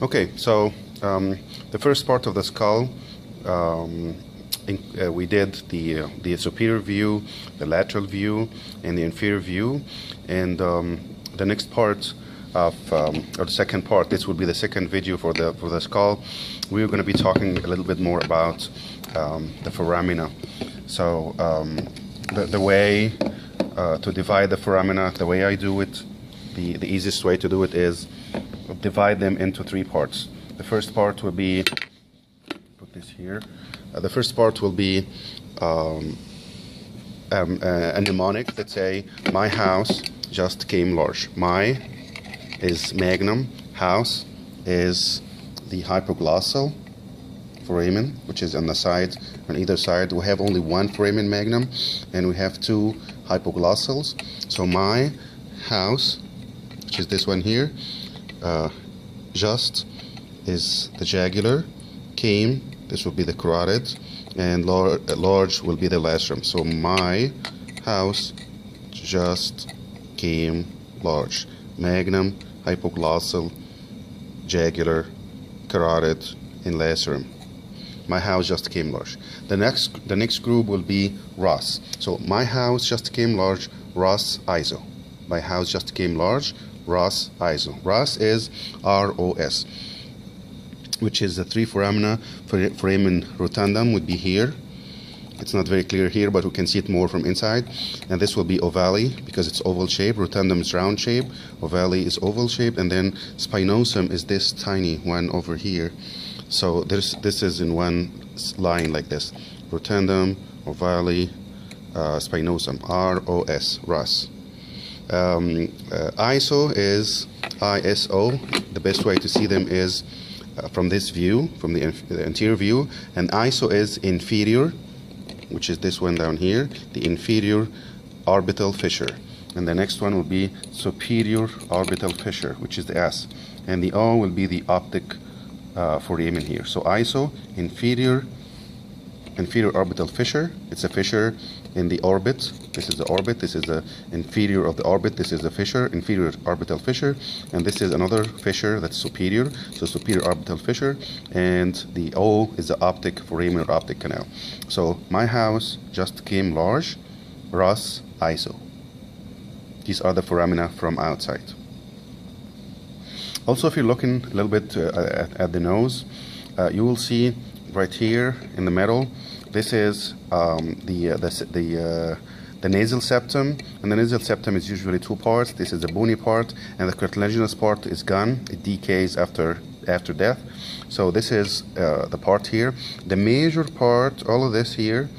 Okay, so the first part of the skull, we did the superior view, the lateral view, and the inferior view, and the next part of or the second part, this will be the second video for the skull. We're going to be talking a little bit more about the foramina. So the way to divide the foramina, the way I do it, the easiest way to do it is divide them into three parts. The first part will be, put this here, the first part will be a mnemonic. Let's say my house just came large. My is magnum, house is the hypoglossal foramen, which is on the side, on either side. We have only one foramen magnum and we have two hypoglossals. So my house, which is this one here, just is the jugular, came, this will be the carotid, and large will be the lacerum. So my house just came large. Magnum, hypoglossal, jugular, carotid, and lacerum. My house just came large. The next group will be ROS. So my house just came large, ROS ISO. My house just came large, ROS ISO. ROS is ROS, which is the three foramina. Foramen rotundum would be here. It's not very clear here, but we can see it more from inside. And this will be ovale because it's oval shape. Rotundum is round shape. Ovale is oval shape. And then spinosum is this tiny one over here. So this is in one line like this. Rotundum, ovale, spinosum. ROS, ROS. ISO is ISO. The best way to see them is from this view, from the anterior view. And ISO is inferior, which is this one down here, the inferior orbital fissure. And the next one will be superior orbital fissure, which is the S. And the O will be the optic foramen here. So ISO, inferior orbital fissure. It's a fissure in the orbit. This is the orbit. This is the inferior of the orbit. This is the fissure, inferior orbital fissure. And this is another fissure that's superior. So superior orbital fissure. And the O is the optic foramen or optic canal. So my house just came large, ROS, ISO. These are the foramina from outside. Also, if you're looking a little bit at the nose, you will see right here in the middle, this is the nasal septum, and the nasal septum is usually two parts. This is the bony part, and the cartilaginous part is gone. It decays after death. So this is the part here. The major part, all of this here,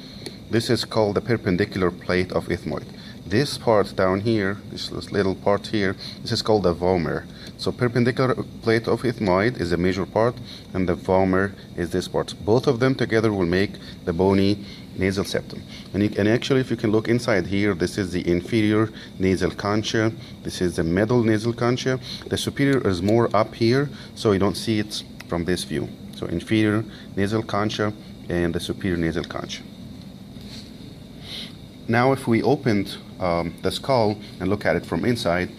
this is called the perpendicular plate of ethmoid. This part down here, this little part here, this is called the vomer. So perpendicular plate of ethmoid is the major part, and the vomer is this part. Both of them together will make the bony nasal septum. And actually, if you can look inside here, this is the inferior nasal concha. This is the middle nasal concha. The superior is more up here, so you don't see it from this view. So inferior nasal concha and the superior nasal concha. Now, if we opened the skull and look at it from inside,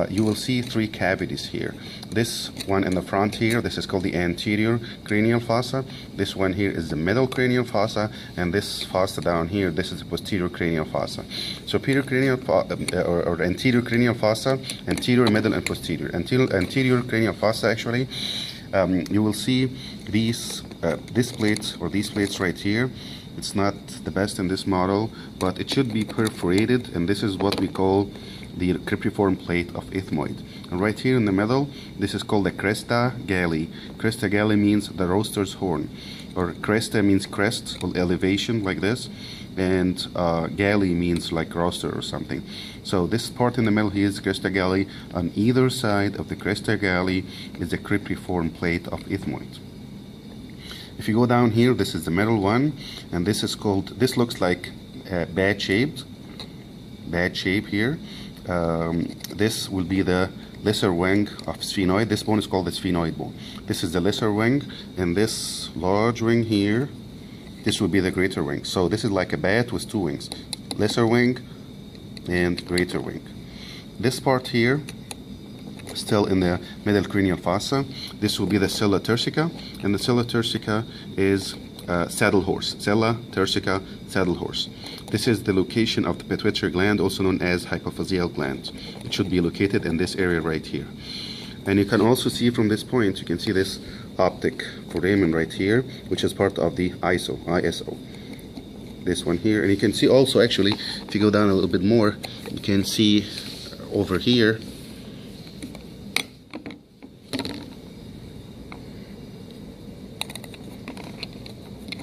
you will see three cavities here. This one in the front here, this is called the anterior cranial fossa. This one here is the middle cranial fossa, and this fossa down here, this is the posterior cranial fossa. Superior cranial or anterior cranial fossa, anterior, middle, and posterior. Anterior cranial fossa, actually, you will see these plates or these plates right here. It's not the best in this model, but it should be perforated, and this is what we call the cribriform plate of ethmoid. And right here in the middle, this is called the cresta galli. Cresta galli means the roaster's horn, or cresta means crest or elevation like this, and galli means like roaster or something. So this part in the middle here is cresta galli. On either side of the cresta galli is the cribriform plate of ethmoid. If you go down here, this is the middle one, and this is called, this looks like bad shape here. This will be the lesser wing of sphenoid. This bone is called the sphenoid bone. This is the lesser wing, and this large wing here, this will be the greater wing. So this is like a bat with two wings, lesser wing and greater wing. This part here still in the middle cranial fossa. This will be the sella turcica, and the sella turcica is saddle horse. Sella turcica, saddle horse. This is the location of the pituitary gland, also known as hypophyseal gland. It should be located in this area right here. And you can also see from this point, you can see this optic foramen right here, which is part of the ISO. This one here, and you can see also, actually, if you go down a little bit more, you can see over here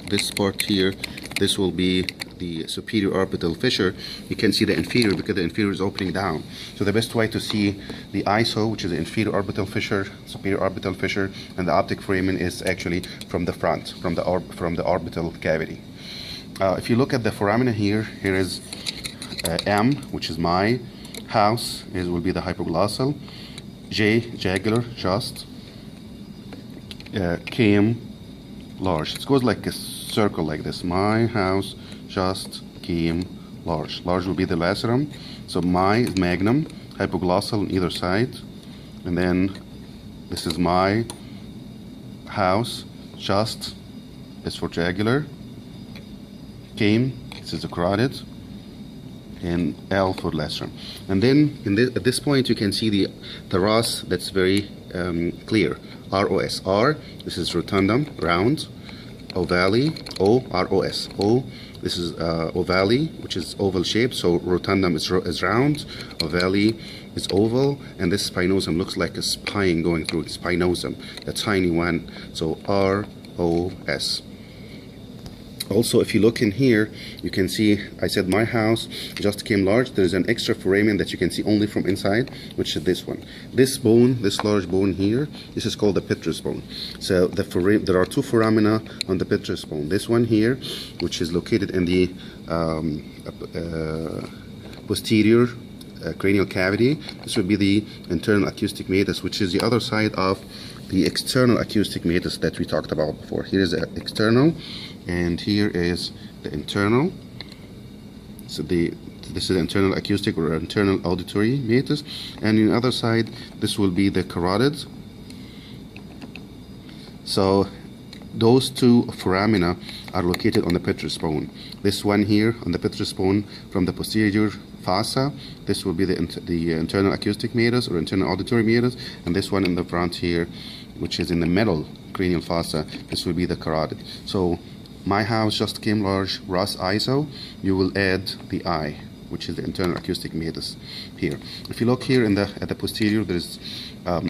this part here. This will be the superior orbital fissure. You can see the inferior because the inferior is opening down. So the best way to see the ISO, which is the inferior orbital fissure, superior orbital fissure, and the optic foramen is actually from the front, from the orbital cavity. If you look at the foramina here, here is M, which is my house, will be the hypoglossal. J, jugular, just. Came, large. It goes like a circle like this. My house, just, came, large. Large will be the lacerum. So my is magnum, hypoglossal on either side. And then this is my house, just is for jugular. Came, this is the carotid, and L for lacerum. And then at this point you can see the ROS that's very clear. ROS. R, this is rotundum, round. Ovale, O, ROS. O, this is ovale, which is oval shape, so rotundum is round, ovale is oval, and this spinosum looks like a spine going through it, spinosum, the tiny one, so ROS. Also, if you look in here, you can see, I said my house just came large. There's an extra foramen that you can see only from inside, which is this one. This bone, this large bone here, this is called the petrous bone. So there are two foramina on the petrous bone. This one here, which is located in the posterior cranial cavity. This would be the internal acoustic meatus, which is the other side of the external acoustic meatus that we talked about before. Here is the external, and here is the internal. So this is the internal acoustic or internal auditory meatus, and on the other side this will be the carotid. So those two foramina are located on the petrous bone. This one here on the petrous bone from the posterior fossa, this will be the internal acoustic meatus or internal auditory meatus, and this one in the front here, which is in the middle cranial fossa, this will be the carotid. So my house just came large, ROS ISO, you will add the I, which is the internal acoustic meatus here. If you look here at the posterior, there's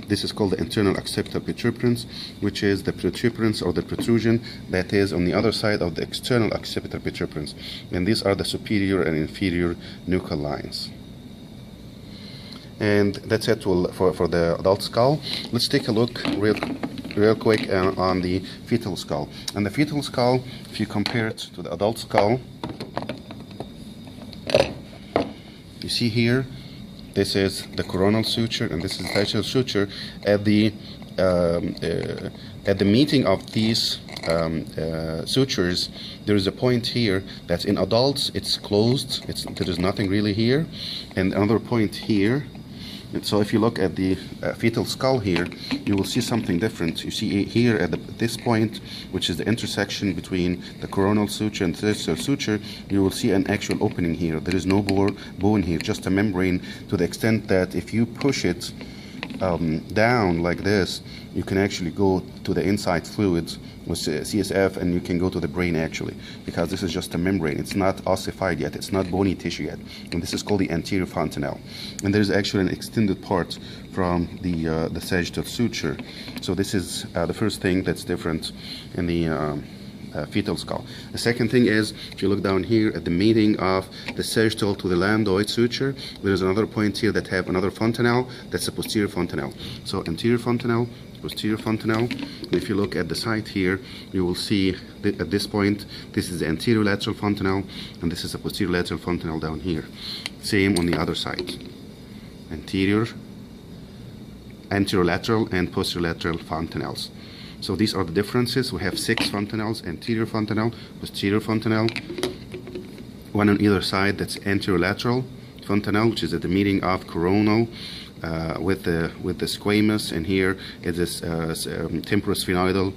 this is called the internal occipital protuberance, which is the protuberance or the protrusion that is on the other side of the external occipital protuberance. And these are the superior and inferior nuchal lines. And that's it for the adult skull. Let's take a look real quick on the fetal skull. And the fetal skull, if you compare it to the adult skull, you see here, this is the coronal suture and this is the sagittal suture. At the meeting of these sutures, there is a point here that's in adults it's closed, there is nothing really here, and another point here. And so if you look at the fetal skull here, you will see something different. You see here at this point, which is the intersection between the coronal suture and the sagittal suture, you will see an actual opening here. There is no bone here, just a membrane, to the extent that if you push it down like this, you can actually go to the inside fluids with CSF, and you can go to the brain actually, because this is just a membrane. It's not ossified yet, it's not bony tissue yet, and this is called the anterior fontanelle. And there's actually an extended part from the sagittal suture. So this is the first thing that's different in the fetal skull. The second thing is, if you look down here at the meeting of the sagittal to the lambdoid suture, there's another point here that have another fontanelle, that's a posterior fontanelle. So anterior fontanelle, posterior fontanelle. And if you look at the side here, you will see that at this point, this is the anterior lateral fontanelle, and this is the posterior lateral fontanelle down here. Same on the other side. Anterolateral and posterolateral fontanelles. So these are the differences. We have 6 fontanelles: anterior fontanelle, posterior fontanelle, one on either side, that's anterolateral fontanelle, which is at the meeting of coronal with the squamous, and here it is temporosphenoidal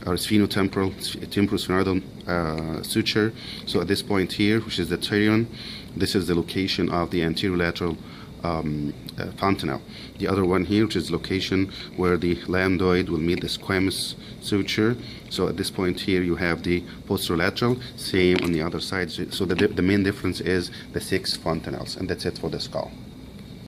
or temporosphenoidal suture. So at this point here, which is the pterion, this is the location of the anterolateral fontanelle. The other one here, which is location where the lambdoid will meet the squamous suture. So at this point here, you have the posterolateral, same on the other side. So the main difference is the 6 fontanelles, and that's it for the skull.